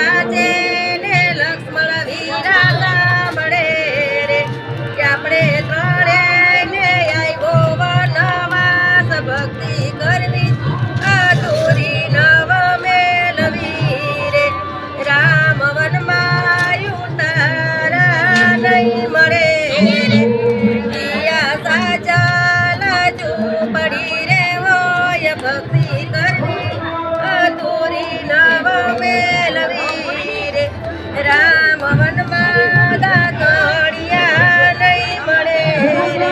સાચે ને લક્ષ્મણ વીરા સાંભળે રે કે આપણે ત્રણેયને આવ્યો વનવાસ ભક્તિ કરવી અધૂરી નવ મેલવી રે રામ વનમાં ઉતારા નહીં મળે રે પિયા સાચા લાજુ પડી રે હોય ભક્તિ કરવી અધૂરી નવ મેલવી રે રામ વનમાં દાતડિયા નહીં મળે રે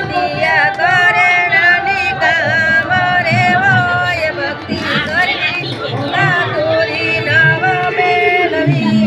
પિયા કરે નાની કામ રે હોય ભક્તિ કરવી અધૂરી નવ મેલવી